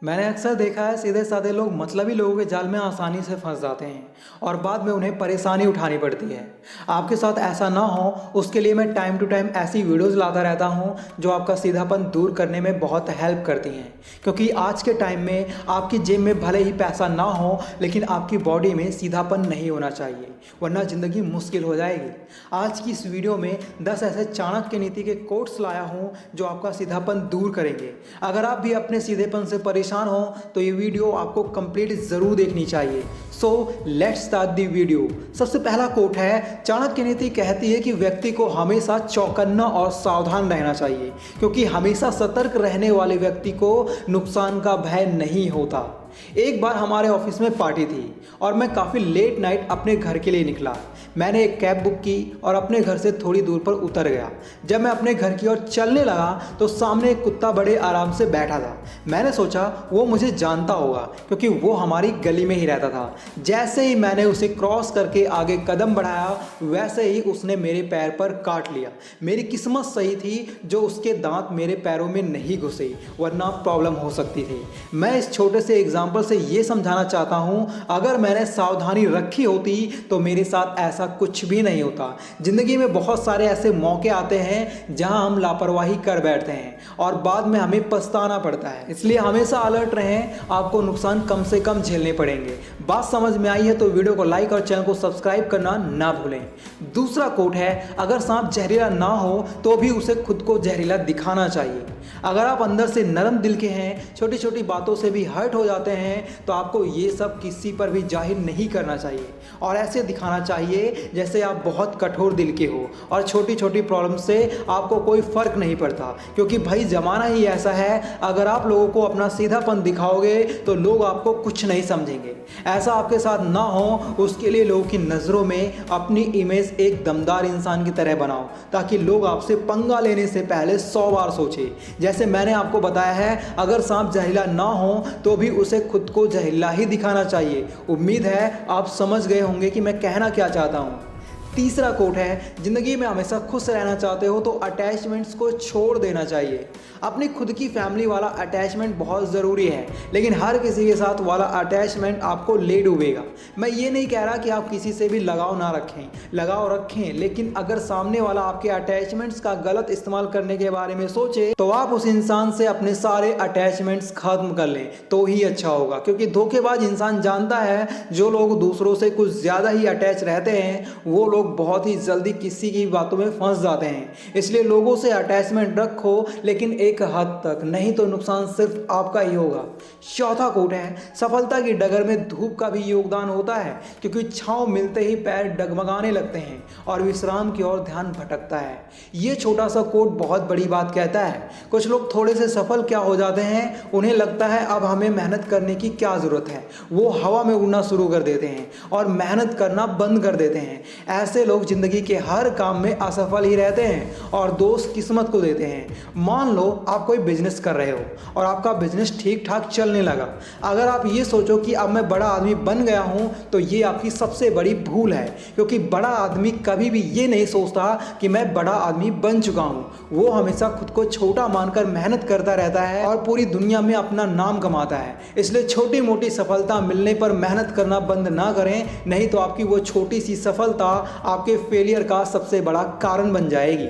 मैंने अक्सर देखा है सीधे साधे लोग मतलबी लोगों के जाल में आसानी से फंस जाते हैं और बाद में उन्हें परेशानी उठानी पड़ती है। आपके साथ ऐसा ना हो उसके लिए मैं टाइम टू टाइम ऐसी वीडियोस लाता रहता हूं जो आपका सीधापन दूर करने में बहुत हेल्प करती हैं। क्योंकि आज के टाइम में आपकी जेब में भले ही पैसा ना हो लेकिन आपकी बॉडी में सीधापन नहीं होना चाहिए, वरना ज़िंदगी मुश्किल हो जाएगी। आज की इस वीडियो में 10 ऐसे चाणक्य नीति के कोट्स लाया हूँ जो आपका सीधापन दूर करेंगे। अगर आप भी अपने सीधेपन से परेशान हो तो ये वीडियो आपको कंप्लीट ज़रूर देखनी चाहिए। So let's start the video. सबसे पहला कोट है, चाणक्य नीति कहती है कि व्यक्ति को हमेशा चौकन्ना और सावधान रहना चाहिए, क्योंकि हमेशा सतर्क रहने वाले व्यक्ति को नुकसान का भय नहीं होता। एक बार हमारे ऑफिस में पार्टी थी और मैं काफ़ी लेट नाइट अपने घर के लिए निकला। मैंने एक कैब बुक की और अपने घर से थोड़ी दूर पर उतर गया। जब मैं अपने घर की ओर चलने लगा तो सामने एक कुत्ता बड़े आराम से बैठा था। मैंने सोचा वो मुझे जानता होगा क्योंकि वो हमारी गली में ही रहता था। जैसे ही मैंने उसे क्रॉस करके आगे कदम बढ़ाया वैसे ही उसने मेरे पैर पर काट लिया। मेरी किस्मत सही थी जो उसके दांत मेरे पैरों में नहीं घुसे, वरना प्रॉब्लम हो सकती थी। मैं इस छोटे से एग्जाम्पल से ये समझाना चाहता हूँ, अगर मैंने सावधानी रखी होती तो मेरे साथ ऐसा कुछ भी नहीं होता। जिंदगी में बहुत सारे ऐसे मौके आते हैं जहां हम लापरवाही कर बैठते हैं और बाद में हमें पछताना पड़ता है। इसलिए हमेशा अलर्ट रहें, आपको नुकसान कम से कम झेलने पड़ेंगे। बात समझ में आई है तो वीडियो को लाइक और चैनल को सब्सक्राइब करना ना भूलें। दूसरा कोट है, अगर सांप जहरीला ना हो तो भी उसे खुद को जहरीला दिखाना चाहिए। अगर आप अंदर से नरम दिल के हैं, छोटी छोटी बातों से भी हर्ट हो जाते हैं, तो आपको ये सब किसी पर भी जाहिर नहीं करना चाहिए और ऐसे दिखाना चाहिए जैसे आप बहुत कठोर दिल के हो और छोटी छोटी प्रॉब्लम से आपको कोई फर्क नहीं पड़ता। क्योंकि भाई ज़माना ही ऐसा है, अगर आप लोगों को अपना सीधापन दिखाओगे तो लोग आपको कुछ नहीं समझेंगे। ऐसा आपके साथ ना हो उसके लिए लोगों की नज़रों में अपनी इमेज एक दमदार इंसान की तरह बनाओ, ताकि लोग आपसे पंगा लेने से पहले 100 बार सोचे। जैसे मैंने आपको बताया है, अगर सांप जहरीला ना हो तो भी उसे खुद को जहरीला ही दिखाना चाहिए। उम्मीद है आप समझ गए होंगे कि मैं कहना क्या चाहता हूँ। तीसरा कोट है, जिंदगी में हमेशा खुश रहना चाहते हो तो अटैचमेंट्स को छोड़ देना चाहिए। अपनी खुद की फैमिली वाला अटैचमेंट बहुत ज़रूरी है, लेकिन हर किसी के साथ वाला अटैचमेंट आपको ले डूबेगा। मैं ये नहीं कह रहा कि आप किसी से भी लगाव ना रखें, लगाव रखें, लेकिन अगर सामने वाला आपके अटैचमेंट्स का गलत इस्तेमाल करने के बारे में सोचे तो आप उस इंसान से अपने सारे अटैचमेंट्स खत्म कर लें तो ही अच्छा होगा। क्योंकि धोखेबाज इंसान जानता है, जो लोग दूसरों से कुछ ज़्यादा ही अटैच रहते हैं वो लोग बहुत ही जल्दी किसी की बातों में फंस जाते हैं। इसलिए लोगों से अटैचमेंट रखो, लेकिन एक हद तक, नहीं तो नुकसान सिर्फ आपका ही होगा। चौथा कोट है, सफलता की डगर में धूप का भी योगदान होता है, क्योंकि छांव मिलते ही पैर डगमगाने लगते हैं और विश्राम की ओर ध्यान भटकता है। ये छोटा सा कोट बहुत बड़ी बात कहता है। कुछ लोग थोड़े से सफल क्या हो जाते हैं, उन्हें लगता है अब हमें मेहनत करने की क्या ज़रूरत है। वो हवा में उड़ना शुरू कर देते हैं और मेहनत करना बंद कर देते हैं। ऐसे लोग जिंदगी के हर काम में असफल ही रहते हैं और दोष किस्मत को देते हैं। मान लो आप कोई बिजनेस कर रहे हो और आपका बिजनेस ठीक ठाक चलने लगा। अगर आप ये सोचो कि अब मैं बड़ा आदमी बन गया हूँ तो ये आपकी सबसे बड़ी भूल है, क्योंकि बड़ा आदमी कभी भी ये नहीं सोचता कि मैं बड़ा आदमी बन चुका हूँ। वो हमेशा खुद को छोटा मानकर मेहनत करता रहता है और पूरी दुनिया में अपना नाम कमाता है। इसलिए छोटी मोटी सफलता मिलने पर मेहनत करना बंद ना करें, नहीं तो आपकी वो छोटी सी सफलता आपके फेलियर का सबसे बड़ा कारण बन जाएगी।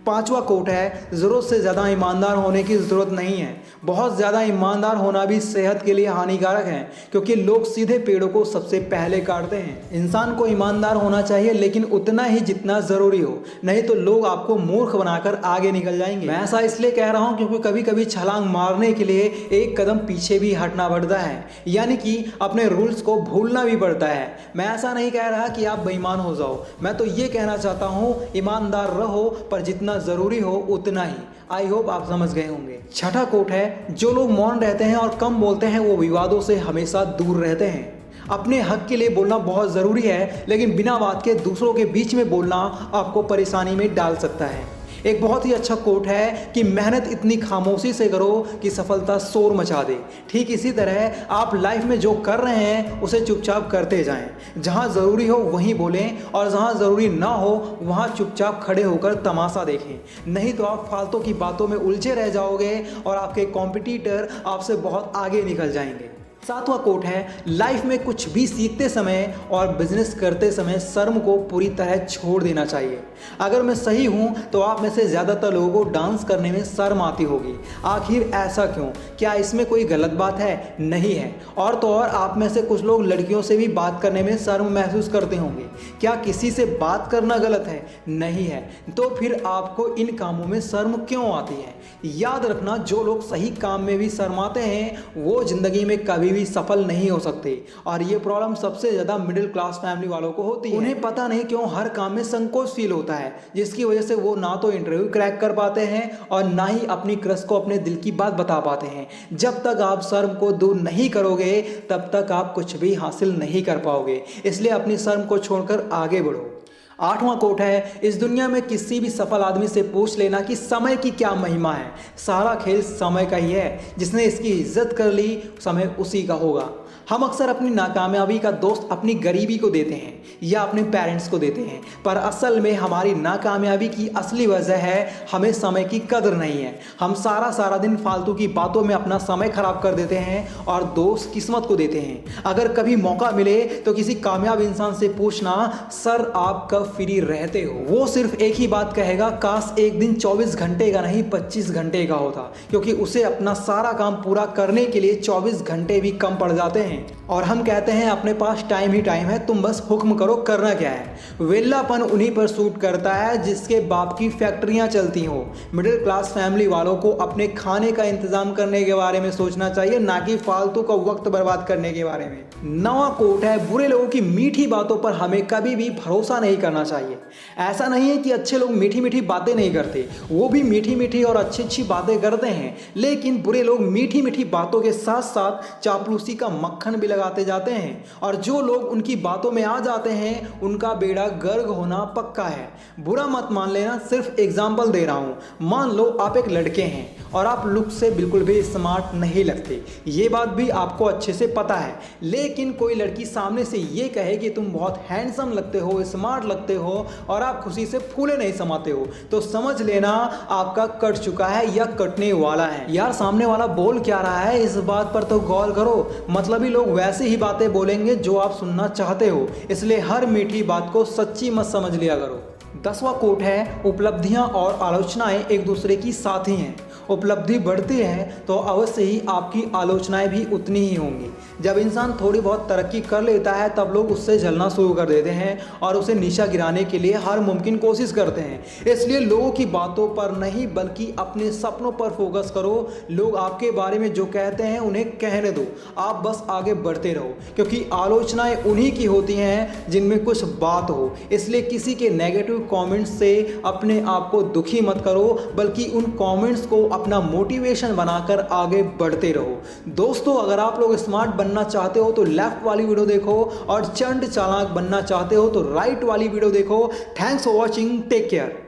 पांचवा कोट है, ज़रूरत से ज़्यादा ईमानदार होने की ज़रूरत नहीं है। बहुत ज़्यादा ईमानदार होना भी सेहत के लिए हानिकारक है, क्योंकि लोग सीधे पेड़ों को सबसे पहले काटते हैं। इंसान को ईमानदार होना चाहिए, लेकिन उतना ही जितना ज़रूरी हो, नहीं तो लोग आपको मूर्ख बनाकर आगे निकल जाएंगे। मैं ऐसा इसलिए कह रहा हूँ क्योंकि कभी कभी छलांग मारने के लिए एक कदम पीछे भी हटना पड़ता है, यानी कि अपने रूल्स को भूलना भी पड़ता है। मैं ऐसा नहीं कह रहा कि आप बेईमान हो जाओ, मैं तो ये कहना चाहता हूँ ईमानदार रहो, पर जितना जरूरी हो उतना ही। आई होप आप समझ गए होंगे। छठा कोट है, जो लोग मौन रहते हैं और कम बोलते हैं वो विवादों से हमेशा दूर रहते हैं। अपने हक के लिए बोलना बहुत ज़रूरी है, लेकिन बिना बात के दूसरों के बीच में बोलना आपको परेशानी में डाल सकता है। एक बहुत ही अच्छा कोट है कि मेहनत इतनी खामोशी से करो कि सफलता शोर मचा दे। ठीक इसी तरह आप लाइफ में जो कर रहे हैं उसे चुपचाप करते जाएं। जहां ज़रूरी हो वहीं बोलें और जहां ज़रूरी ना हो वहां चुपचाप खड़े होकर तमाशा देखें। नहीं तो आप फालतू की बातों में उलझे रह जाओगे और आपके कॉम्पिटिटर आपसे बहुत आगे निकल जाएंगे। सातवां कोट है, लाइफ में कुछ भी सीखते समय और बिजनेस करते समय शर्म को पूरी तरह छोड़ देना चाहिए। अगर मैं सही हूं तो आप में से ज़्यादातर लोगों को डांस करने में शर्म आती होगी। आखिर ऐसा क्यों? क्या इसमें कोई गलत बात है? नहीं है। और तो और आप में से कुछ लोग लड़कियों से भी बात करने में शर्म महसूस करते होंगे। क्या किसी से बात करना गलत है? नहीं है। तो फिर आपको इन कामों में शर्म क्यों आती है? याद रखना, जो लोग सही काम में भी शर्माते हैं वो ज़िंदगी में कभी भी सफल नहीं हो सकते। और ये प्रॉब्लम सबसे ज़्यादा मिडिल क्लास फैमिली वालों को होती है। उन्हें पता नहीं क्यों हर काम में संकोच फील होता है, जिसकी वजह से वो ना तो इंटरव्यू क्रैक कर पाते हैं और ना ही अपनी क्रश को अपने दिल की बात बता पाते हैं। जब तक आप शर्म को दूर नहीं करोगे तब तक आप कुछ भी हासिल नहीं कर पाओगे। इसलिए अपनी शर्म को छोड़कर आगे बढ़ो। आठवां कोट है, इस दुनिया में किसी भी सफल आदमी से पूछ लेना कि समय की क्या महिमा है। सारा खेल समय का ही है। जिसने इसकी इज्जत कर ली समय उसी का होगा। हम अक्सर अपनी नाकामयाबी का दोस्त अपनी गरीबी को देते हैं या अपने पेरेंट्स को देते हैं, पर असल में हमारी नाकामयाबी की असली वजह है हमें समय की कदर नहीं है। हम सारा दिन फालतू की बातों में अपना समय खराब कर देते हैं और दोस्त किस्मत को देते हैं। अगर कभी मौका मिले तो किसी कामयाब इंसान से पूछना, सर आप कब फ्री रहते हो? वो सिर्फ एक ही बात कहेगा, काश एक दिन 24 घंटे का नहीं 25 घंटे का होता, क्योंकि उसे अपना सारा काम पूरा करने के लिए 24 घंटे भी कम पड़ जाते हैं। और हम कहते हैं अपने पास टाइम ही टाइम है, तुम बस हुक्म करो करना क्या है। वेल्लापन उन्हीं पर सूट करता है जिसके बाप की फैक्ट्रियां चलती हो। मिडिल क्लास फैमिली वालों को अपने खाने का इंतजाम करने के बारे में सोचना चाहिए, ना कि फालतू का वक्त बर्बाद करने के बारे में। नवा कोट है, बुरे लोगों की मीठी बातों पर हमें कभी भी भरोसा नहीं करना चाहिए। ऐसा नहीं है कि अच्छे लोग मीठी मीठी बातें नहीं करते, वो भी मीठी मीठी और अच्छी अच्छी बातें करते हैं, लेकिन बुरे लोग मीठी मीठी बातों के साथ साथ चापलूसी का मक्खन भी लगाते जाते हैं। और जो लोग उनकी बातों में आ जाते हैं उनका बेड़ा गर्क होना पक्का है। बुरा मत मान लेना, सिर्फ एग्जाम्पल दे रहा हूं। मान लो आप एक लड़के हैं और आप लुक से बिल्कुल भी स्मार्ट नहीं लगते, ये बात भी आपको अच्छे से पता है, लेकिन कोई लड़की सामने से ये कहे कि तुम बहुत हैंडसम लगते हो, स्मार्ट लगते हो और आप खुशी से फूले नहीं समाते हो, तो समझ लेना आपका कट चुका है या कटने वाला है। यार सामने वाला बोल क्या रहा है इस बात पर तो गौर करो। मतलबी लोग वैसे ही बातें बोलेंगे जो आप सुनना चाहते हो, इसलिए हर मीठी बात को सच्ची मत समझ लिया करो। 10वां कोट है, उपलब्धियां और आलोचनाएं एक दूसरे की साथी हैं। उपलब्धि बढ़ती है तो अवश्य ही आपकी आलोचनाएं भी उतनी ही होंगी। जब इंसान थोड़ी बहुत तरक्की कर लेता है तब लोग उससे जलना शुरू कर देते हैं और उसे नीचा गिराने के लिए हर मुमकिन कोशिश करते हैं। इसलिए लोगों की बातों पर नहीं बल्कि अपने सपनों पर फोकस करो। लोग आपके बारे में जो कहते हैं उन्हें कहने दो, आप बस आगे बढ़ते रहो, क्योंकि आलोचनाएं उन्हीं की होती हैं जिनमें कुछ बात हो। इसलिए किसी के नेगेटिव कमेंट्स से अपने आप को दुखी मत करो, बल्कि उन कमेंट्स को अपना मोटिवेशन बनाकर आगे बढ़ते रहो। दोस्तों, अगर आप लोग स्मार्ट बनना चाहते हो तो लेफ्ट वाली वीडियो देखो और चंड चालाक बनना चाहते हो तो राइट वाली वीडियो देखो। Thanks for watching, take care.